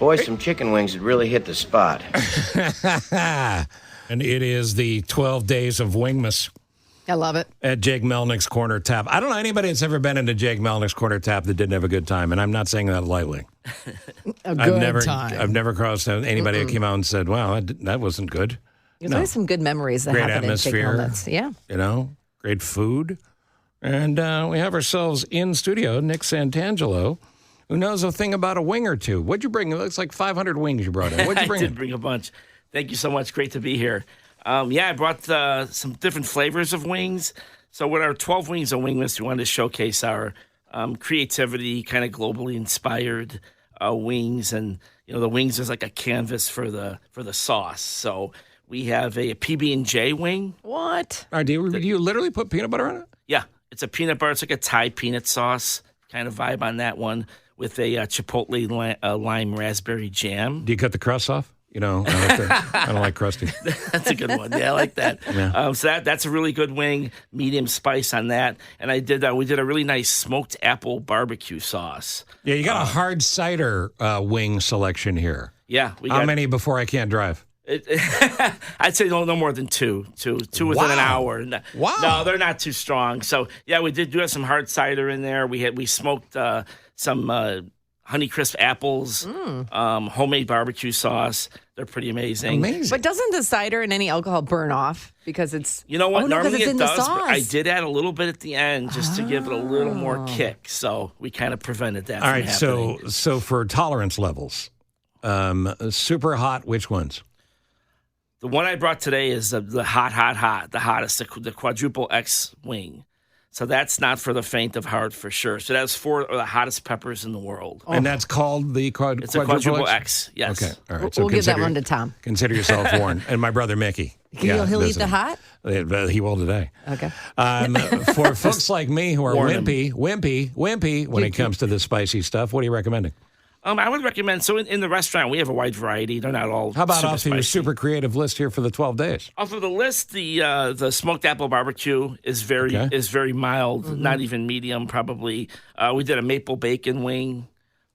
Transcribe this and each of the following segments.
Boy, some chicken wings would really hit the spot. And it is the 12 Days of Wingmas. I love it. At Jake Melnick's Corner Tap. I don't know anybody that's ever been into Jake Melnick's Corner Tap that didn't have a good time, and I'm not saying that lightly. Time. I've never crossed anybody who came out and said, wow, that wasn't good. There's always some good memories that great happen atmosphere, in Jake Melnick's. Yeah. You know, great food. And we have ourselves in studio, Nick Santangelo, who knows a thing about a wing or two. What'd you bring? It looks like 500 wings you brought in. What'd you bring I did bring a bunch. Thank you so much. Great to be here. I brought some different flavors of wings. So with our 12 Wings of Wingmas, we wanted to showcase our creativity, kind of globally inspired wings. And, you know, the wings is like a canvas for the sauce. So we have a PB&J wing. What? Do you literally put peanut butter on it? Yeah, it's a peanut butter. It's like a Thai peanut sauce kind of vibe on that one with a chipotle lime raspberry jam. Do you cut the crust off? You know, I don't like crusty. That's a good one. Yeah, I like that. Yeah. So that's a really good wing, medium spice on that. And we did a really nice smoked apple barbecue sauce. Yeah, you got a hard cider wing selection here. Yeah. How many before I can't drive? I'd say no more than two within an hour. Wow. No, they're not too strong. So, yeah, we do have some hard cider in there. We smoked some Honeycrisp apples, homemade barbecue sauce. They're pretty amazing. But doesn't the cider and any alcohol burn off because it's... You know what? Normally it's it in does, the sauce. but I did add a little bit at the end just to give it a little more kick. So we kind of prevented that All from right, happening. so for tolerance levels, super hot, which ones? The one I brought today is the hot, the hottest, the quadruple X wing. So that's not for the faint of heart for sure. So that's for the hottest peppers in the world. And that's called the It's a quadruple X, yes. Okay, all right. We'll give that one to Tom. Consider yourself warned. And my brother Mickey. He'll eat the hot? He will today. Okay. For folks like me who are wimpy when it comes to the spicy stuff, what are you recommending? I would recommend, so in the restaurant, we have a wide variety. They're not all How about super off your spicy. super creative list here for the 12 days? Off of the list, the smoked apple barbecue is very mild, not even medium, probably. We did a maple bacon wing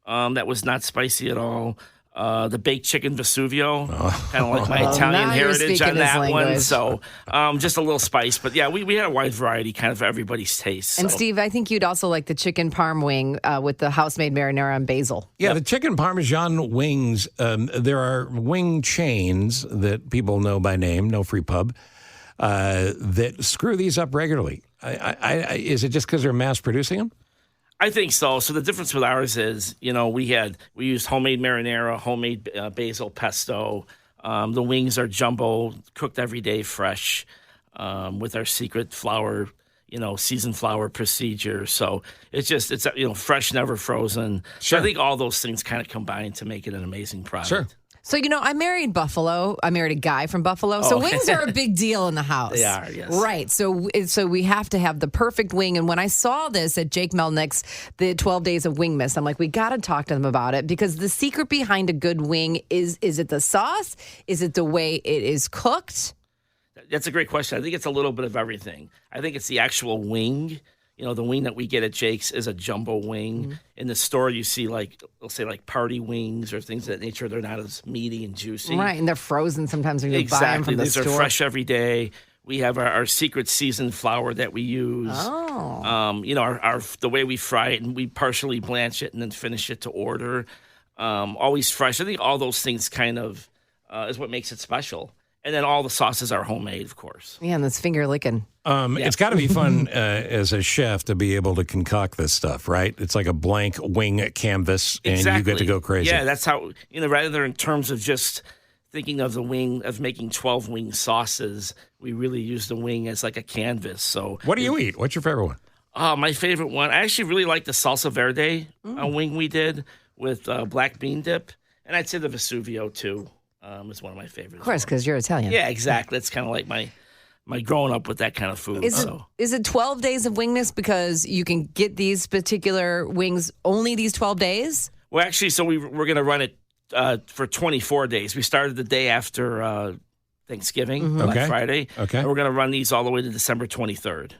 that was not spicy at all. The baked chicken Vesuvio, kind of like my Italian heritage on that one. So just a little spice. But, yeah, we had a wide variety, kind of everybody's taste. And, Steve, I think you'd also like the chicken parm wing with the house-made marinara and basil. Yeah, the chicken Parmesan wings, there are wing chains that people know by name, no free pub, that screw these up regularly. Is it just because they're mass producing them? I think so. So the difference with ours is, you know, we used homemade marinara, homemade basil pesto. The wings are jumbo, cooked every day, fresh, with our secret flour, seasoned flour procedure. So it's fresh, never frozen. Sure. So I think all those things kind of combine to make it an amazing product. Sure. So, I married Buffalo. I married a guy from Buffalo. So wings are a big deal in the house. They are, yes. Right. So we have to have the perfect wing. And when I saw this at Jake Melnick's, the 12 Days of Wingmas, I'm like, we got to talk to them about it because the secret behind a good wing is it the sauce? Is it the way it is cooked? That's a great question. I think it's a little bit of everything. I think it's the actual wing. The wing that we get at Jake's is a jumbo wing. Mm-hmm. In the store, you see they'll say party wings or things of that nature. They're not as meaty and juicy. Right, and they're frozen sometimes when you buy them from the store. These are fresh every day. We have our secret seasoned flour that we use. Oh. The way we fry it, and we partially blanch it and then finish it to order. Always fresh. I think all those things kind of is what makes it special. And then all the sauces are homemade, of course. Yeah, and that's finger licking. It's got to be fun as a chef to be able to concoct this stuff, right? It's like a blank wing canvas, and you get to go crazy. Yeah, that's how, rather than in terms of just thinking of the wing, of making 12 wing sauces, we really use the wing as like a canvas. So, what do you eat? What's your favorite one? My favorite one, I actually really like the salsa verde wing we did with black bean dip. And I'd say the Vesuvio, too. Is one of my favorites. Of course, because you're Italian. Yeah, exactly. It's kind of like my growing up with that kind of food. Is it 12 days of Wingmas because you can get these particular wings only these 12 days? Well, actually, so we're going to run it for 24 days. We started the day after Thanksgiving, Black Friday. Okay. And we're going to run these all the way to December 23rd.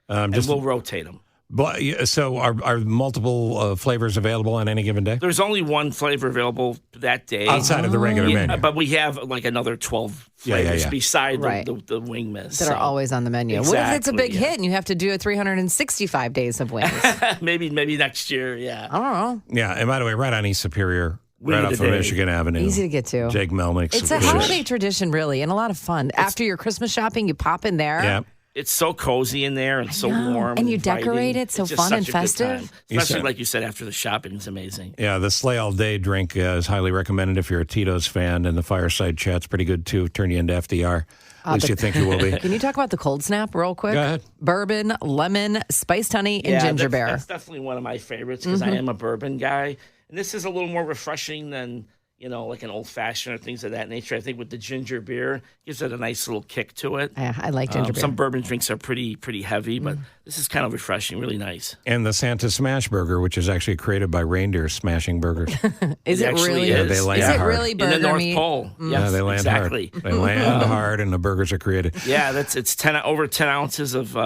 And we'll rotate them. But so are multiple flavors available on any given day? There's only one flavor available that day. Outside of the regular menu. But we have like another 12 flavors beside Right. the wing miss. That are always on the menu. What if it's a big Exactly, hit and you have to do it 365 days of wings? maybe next year, yeah. I don't know. Yeah, and by the way, right on East Superior, Wing right of off the of day. Michigan Avenue. Easy to get to. Jake Melnick. It's a holiday tradition, really, and a lot of fun. After your Christmas shopping, you pop in there. Yeah. It's so cozy in there and so warm. And you inviting. decorate it so It's just fun and such a good festive. time. Especially, like you said, after the shopping is amazing. Yeah, the Sleigh All Day drink is highly recommended if you're a Tito's fan, and the Fireside Chat's pretty good, too. Turn you into FDR. At least you think you will be. Can you talk about the cold snap real quick? Go ahead. Bourbon, lemon, spiced honey, and ginger beer. That's definitely one of my favorites because I am a bourbon guy. And this is a little more refreshing than, like an old fashioned or things of that nature. I think with the ginger beer, gives it a nice little kick to it. Yeah, I like ginger beer. Some bourbon drinks are pretty heavy, but this is kind of refreshing, really nice. And the Santa Smash Burger, which is actually created by reindeer smashing burgers. Is it really? Yeah, they land Is it hard. really burger In the North meat? Pole. Yes, Yeah, they land exactly. hard. They land hard, and the burgers are created. Yeah, it's over 10 ounces of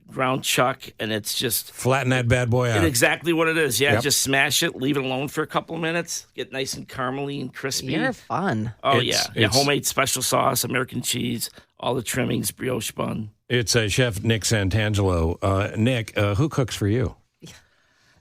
ground chuck, and it's just Flatten that bad boy out. exactly what it is. Yeah, Yep. just smash it, leave it alone for a couple of minutes, get nice and caramely and crispy. You're fun. Oh It's- yeah, it's- homemade special sauce, American cheese, all the trimmings, brioche bun. It's Chef Nick Santangelo. Nick, who cooks for you?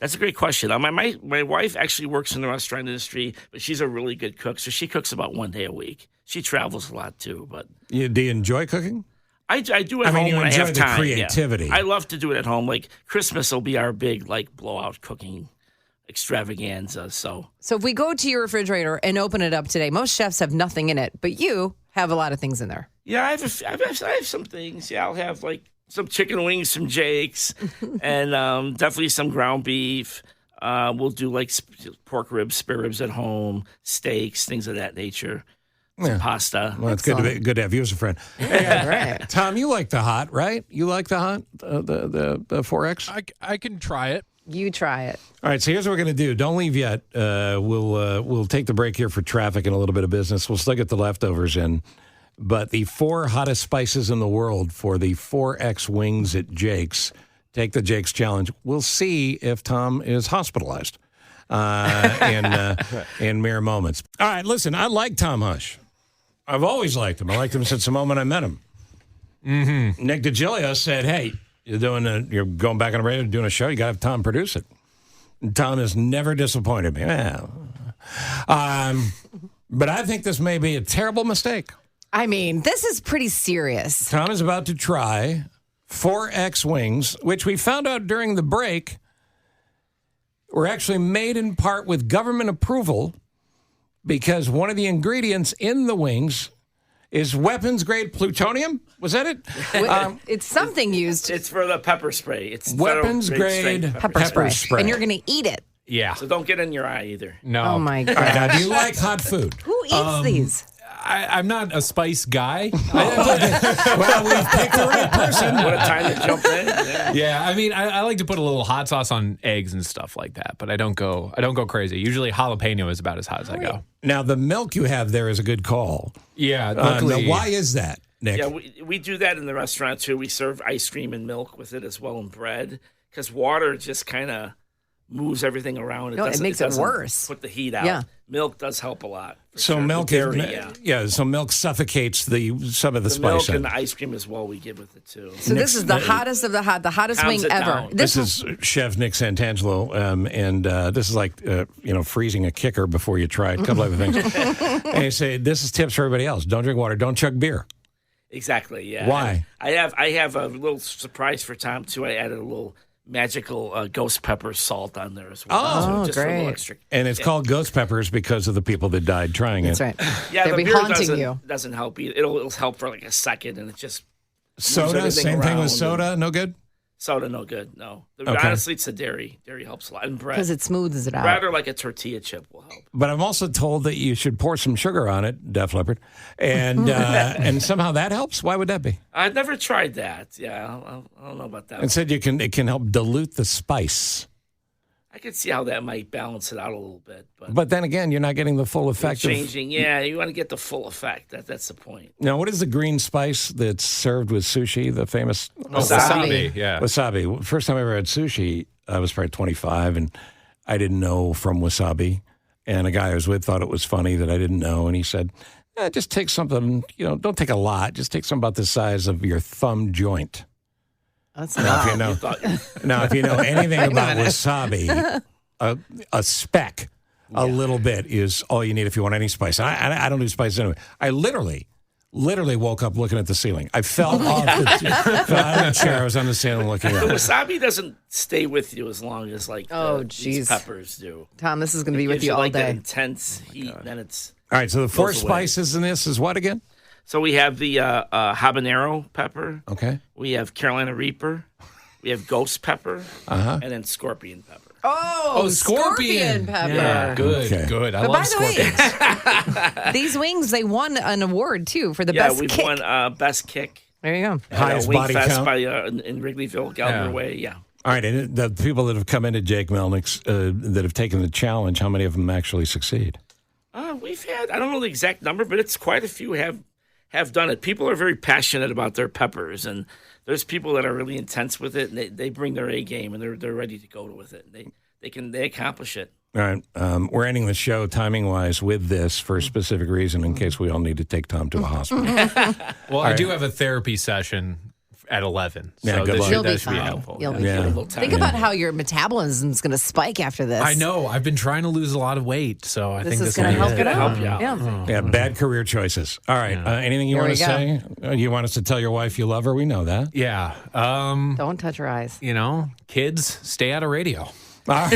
That's a great question. My wife actually works in the restaurant industry, but she's a really good cook, so she cooks about 1 day a week. She travels a lot too, but Do you enjoy cooking? I do at I mean, home you when I enjoy have the time. creativity. Yeah. I love to do it at home. Like Christmas will be our big blowout cooking extravaganza. So So if we go to your refrigerator and open it up today, most chefs have nothing in it, but you have a lot of things in there. yeah, I have some things. Yeah, I'll have some chicken wings from Jake's, and definitely some ground beef. We'll do pork ribs, spare ribs at home, steaks, things of that nature. Some pasta. Well, it's good to have you as a friend. Yeah, right. Tom, you like the hot, right? You like the hot, the 4X? I can try it. You try it. All right, so here's what we're going to do. Don't leave yet. We'll take the break here for traffic and a little bit of business. We'll still get the leftovers in. But the 4 hottest spices in the world for the 4X wings at Jake's. Take the Jake's challenge. We'll see if Tom is hospitalized in mere moments. All right, listen, I like Tom Hush. I've always liked him. I liked him since the moment I met him. Mm-hmm. Nick DiGilio said, hey, you're going back on the radio, doing a show, you got to have Tom produce it. And Tom has never disappointed me. Well, but I think this may be a terrible mistake. I mean, this is pretty serious. Tom is about to try 4X wings, which we found out during the break were actually made in part with government approval because one of the ingredients in the wings is weapons-grade plutonium. Was that it? It's something used. It's for the pepper spray. It's Weapons-grade Pepper spray. And you're going to eat it. Yeah. So don't get in your eye either. No. Oh, my All right, now, God. do you like hot food? Who eats these? I'm not a spice guy. Well, we've picked the right person. What a time to jump in. Yeah. Yeah, I mean, I like to put a little hot sauce on eggs and stuff like that, but I don't go crazy. Usually, jalapeno is about as hot as I go. Now, the milk you have there is a good call. Yeah, Now, luckily. why is that, Nick? Yeah, we do that in the restaurant too. We serve ice cream and milk with it as well, and bread, because water just kind of moves everything around. No, it makes it doesn't worse. Put the heat out. Yeah. Milk does help a lot. for So sure. milk The is dairy, so milk suffocates some of the the spice. milk in and it. the ice cream as well. We give with it too. So this is the hottest of the hot, the hottest Calms wing it ever. down. This is Chef Nick Santangelo, and this is like freezing a kicker before you try it. A couple other things. And you say this is tips for everybody else: don't drink water, don't chug beer. Exactly. Yeah. Why? I have a little surprise for Tom too. I added a little magical ghost pepper salt on there as well. Oh, just for a little great. extra. And it's called ghost peppers because of the people that died trying That's it. right. Yeah, They'll the be beer haunting you. doesn't help either. It'll help for like a second, and it just Soda, everything same thing around with soda, no good. soda no good. No, Okay. honestly, it's the dairy. Dairy helps a lot, and bread. Because it smooths it out. Bread or like a tortilla chip will help. But I'm also told that you should pour some sugar on it, Def Leppard, and and somehow that helps. Why would that be? I've never tried that. Yeah, I don't know about that. And said it can help dilute the spice. I could see how that might balance it out a little bit, But then again, you're not getting the full effect of changing. Yeah, you want to get the full effect. That's the point. Now, what is the green spice that's served with sushi? The famous Wasabi. Yeah. wasabi. First time I ever had sushi, I was probably 25, and I didn't know from wasabi. And a guy I was with thought it was funny that I didn't know, and he said, "Just take something. Don't take a lot. Just take something about the size of your thumb joint." That's Now, if you know anything about minute. wasabi, a speck, a little bit is all you need if you want any spice. I don't do spices anyway. I literally woke up looking at the ceiling. I fell off fell out of the chair. I was on the ceiling looking The up. wasabi doesn't stay with you as long as these peppers do. Tom, this is going to be with Gives you all like that day. intense heat, then it's. All right, so the four goes away. spices in this is what again? So we have the habanero pepper. Okay. We have Carolina Reaper. We have ghost pepper. And then scorpion pepper. Oh, scorpion pepper. Yeah. Good, Okay. good. I But love by the way, scorpions. these wings, they won an award, too, for the Yeah, best we've kick. won best kick. There you go. At Highest Wing body Fest count. by, in Wrigleyville, Gallagher Yeah. Way. Yeah. All right, and the people that have come into Jake Melnick's that have taken the challenge, how many of them actually succeed? We've had, I don't know the exact number, but it's quite a few have done it. People are very passionate about their peppers, and there's people that are really intense with it, and they bring their A game, and they're ready to go with it. They accomplish it. All right, we're ending the show timing-wise with this for a specific reason in case we all need to take Tom to a hospital. Well, I do have a therapy session at 11. Yeah, So good luck. You'll that be should be fine. helpful. You'll be Yeah. fine. Think about how your metabolism's going to spike after this. I know. I've been trying to lose a lot of weight, so I This think is this going to will help be it it. out. you out. Yeah. Yeah, bad career choices. All right, anything you Here want to we say? You want us to tell your wife you love her? We know that. Yeah. Don't touch her eyes. Kids, stay out of radio. All right.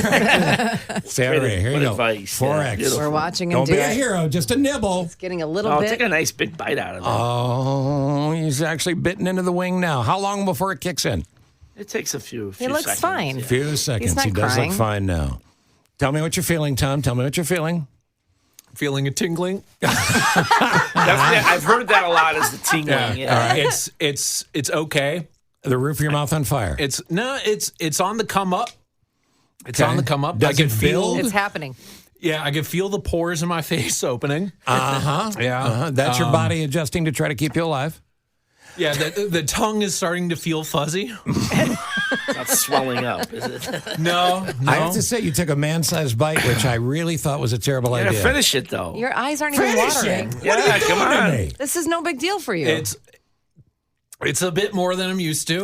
Sarah, here you Good go. advice. 4X. Yeah, We're watching him Don't do be a it. hero, just a nibble. Getting a little I'll bit. take a nice big bite out of it. Oh, he's actually bitten into the wing now. How long before it kicks in? It takes a few He looks seconds. fine. A few seconds. not He does crying. look fine now. Tell me what you're feeling, Tom. Tell me what you're feeling. Feeling a tingling? I've heard that a lot as the tingling. Yeah. All right. It's okay. The roof of your mouth on fire. It's on the come up. It's Okay. on the come up. Does I it can feel. build? It's happening. Yeah, I can feel the pores in my face opening. Yeah. That's your body adjusting to try to keep you alive. Yeah, the tongue is starting to feel fuzzy. Not swelling up, is it? No. I have to say, you took a man-sized bite, which I really thought was a terrible Yeah, idea. finish it though. Your eyes aren't even Finish watering. it. Yeah, What are you come doing to on. me? This is no big deal for you. It's a bit more than I'm used to.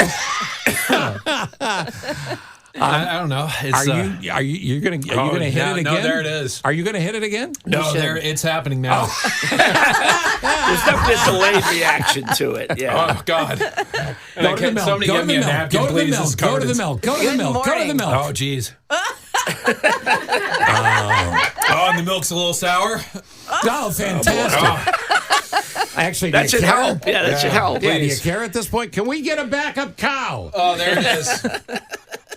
I don't know. It's, Are you gonna hit it again? No, there it is. Are you gonna hit it again? No, it's happening now. There's definitely a delayed reaction to it. Yeah. Oh God! Go to the milk. Somebody Go get to me the a milk. napkin, Go to the please. This milk. is Go covered to the in- milk. Go to the Good milk. Go to the morning. milk. Oh jeez. And the milk's a little sour. Oh, fantastic. Actually, do That you should care? help. Yeah, that should help. Yeah, do you Please. care at this point? Can we get a backup cow? Oh, there it is.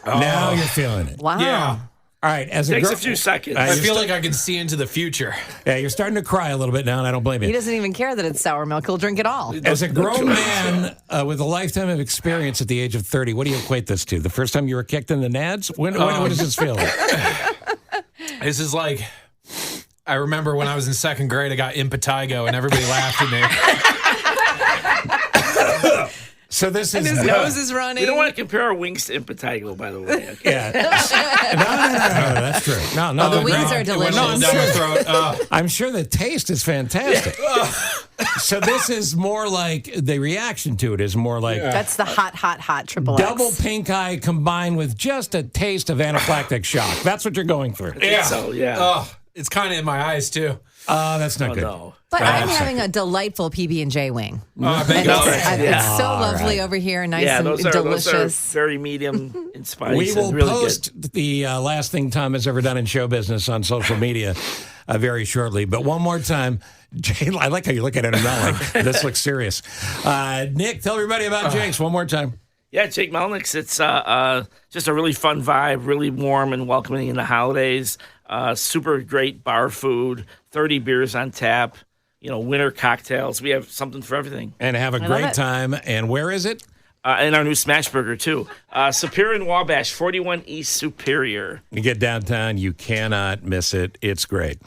Now you're feeling it. wow. Yeah. All right, as a Takes girl, a few seconds. I feel like I can see into the future. yeah, you're starting to cry a little bit now, and I don't blame He you. doesn't even care that it's sour milk. He'll drink it all. As a grown man with a lifetime of experience at the age of 30, what do you equate this to? The first time you were kicked in the nads? When does this feel like? This is like, I remember when I was in second grade, I got impetigo and everybody laughed at me. So this is His nose is running. We don't want to compare our wings to impetigo, by the way. Okay? yeah. No, that's true. No, the wings are It went delicious. down my throat. I'm sure the taste is fantastic. So this is more like the reaction to it is more like That's the hot triple X. double pink eye combined with just a taste of anaphylactic shock. That's what you're going through. Yeah. So, yeah. Oh, it's kind of in my eyes too. That's not Oh, good. no. But I'm having a delightful PB&J wing. I bet And you it's, are. it's so lovely over here, nice Yeah, and those are delicious. very medium in spice. We will and really post the last thing Tom has ever done in show business on social media very shortly. But one more time, Jay, I like how you look at it and not like this looks serious. Nick, tell everybody about Jake's one more time. Yeah, Jake Melnick's. It's just a really fun vibe, really warm and welcoming in the holidays. Super great bar food, 30 beers on tap, winter cocktails. We have something for everything. And have a love great it. time. And where is it? And our new smash burger, too. Superior and Wabash, 41 East Superior. You get downtown, you cannot miss it. It's great.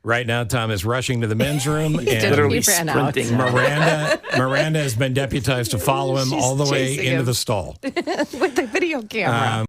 Right now, Tom is rushing to the men's room. And Literally He ran out. sprinting. Miranda has been deputized to follow him She's all the way chasing into him. the stall. With the video camera.